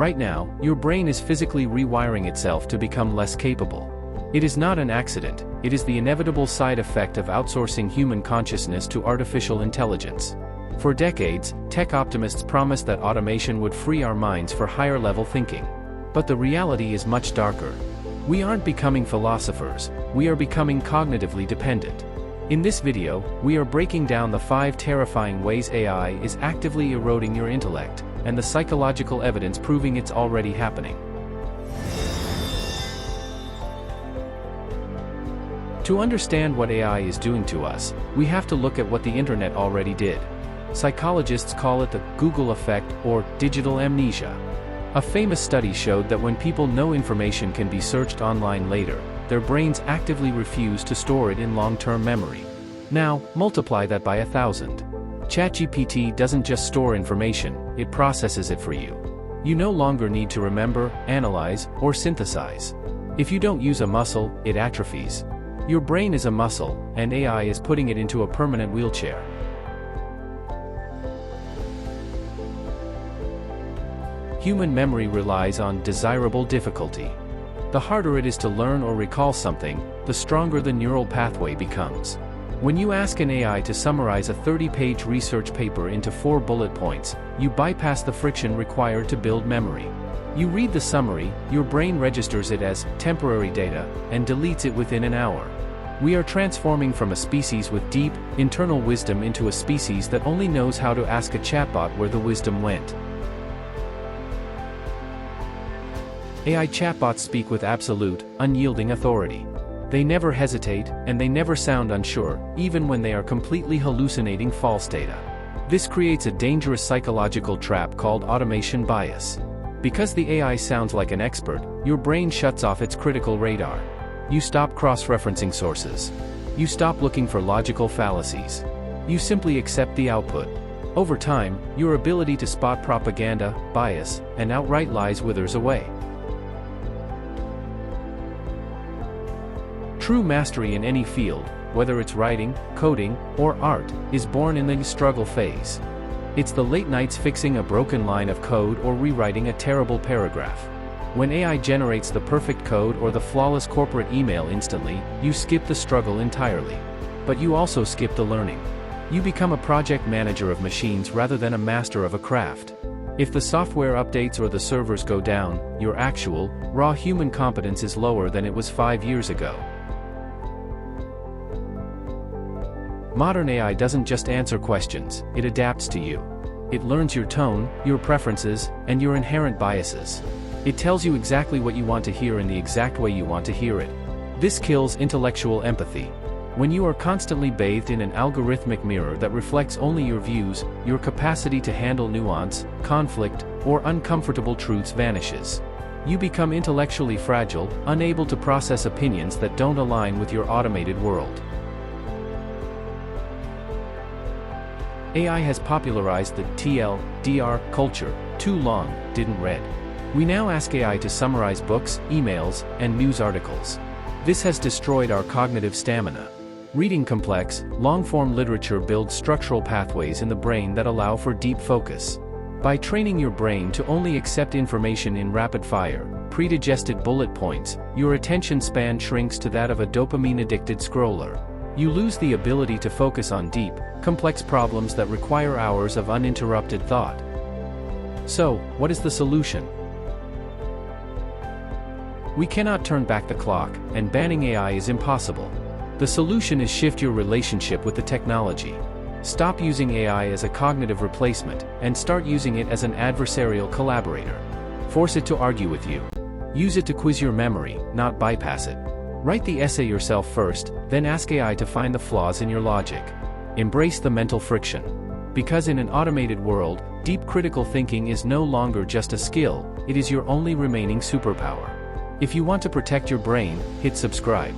Right now, your brain is physically rewiring itself to become less capable. It is not an accident, it is the inevitable side effect of outsourcing human consciousness to artificial intelligence. For decades, tech optimists promised that automation would free our minds for higher-level thinking. But the reality is much darker. We aren't becoming philosophers, we are becoming cognitively dependent. In this video, we are breaking down the 5 terrifying ways AI is actively eroding your intellect, and the psychological evidence proving it's already happening. To understand what AI is doing to us, we have to look at what the internet already did. Psychologists call it the Google effect or digital amnesia. A famous study showed that when people know information can be searched online later, their brains actively refuse to store it in long-term memory. Now, multiply that by 1,000. ChatGPT doesn't just store information, it processes it for you. You no longer need to remember, analyze, or synthesize. If you don't use a muscle, it atrophies. Your brain is a muscle, and AI is putting it into a permanent wheelchair. Human memory relies on desirable difficulty. The harder it is to learn or recall something, the stronger the neural pathway becomes. When you ask an AI to summarize a 30-page research paper into 4 bullet points, you bypass the friction required to build memory. You read the summary, your brain registers it as temporary data, and deletes it within an hour. We are transforming from a species with deep, internal wisdom into a species that only knows how to ask a chatbot where the wisdom went. AI chatbots speak with absolute, unyielding authority. They never hesitate, and they never sound unsure, even when they are completely hallucinating false data. This creates a dangerous psychological trap called automation bias. Because the AI sounds like an expert, your brain shuts off its critical radar. You stop cross-referencing sources. You stop looking for logical fallacies. You simply accept the output. Over time, your ability to spot propaganda, bias, and outright lies withers away. True mastery in any field, whether it's writing, coding, or art, is born in the struggle phase. It's the late nights fixing a broken line of code or rewriting a terrible paragraph. When AI generates the perfect code or the flawless corporate email instantly, you skip the struggle entirely. But you also skip the learning. You become a project manager of machines rather than a master of a craft. If the software updates or the servers go down, your actual, raw human competence is lower than it was 5 years ago. Modern AI doesn't just answer questions, it adapts to you. It learns your tone, your preferences, and your inherent biases. It tells you exactly what you want to hear in the exact way you want to hear it. This kills intellectual empathy. When you are constantly bathed in an algorithmic mirror that reflects only your views, your capacity to handle nuance, conflict, or uncomfortable truths vanishes. You become intellectually fragile, unable to process opinions that don't align with your automated world. AI has popularized the TLDR culture, too long, didn't read. We now ask AI to summarize books, emails, and news articles. This has destroyed our cognitive stamina. Reading complex, long-form literature builds structural pathways in the brain that allow for deep focus. By training your brain to only accept information in rapid-fire, pre-digested bullet points, your attention span shrinks to that of a dopamine-addicted scroller. You lose the ability to focus on deep, complex problems that require hours of uninterrupted thought. So, what is the solution? We cannot turn back the clock, and banning AI is impossible. The solution is shift your relationship with the technology. Stop using AI as a cognitive replacement, and start using it as an adversarial collaborator. Force it to argue with you. Use it to quiz your memory, not bypass it. Write the essay yourself first, then ask AI to find the flaws in your logic. Embrace the mental friction. Because in an automated world, deep critical thinking is no longer just a skill, it is your only remaining superpower. If you want to protect your brain, hit subscribe.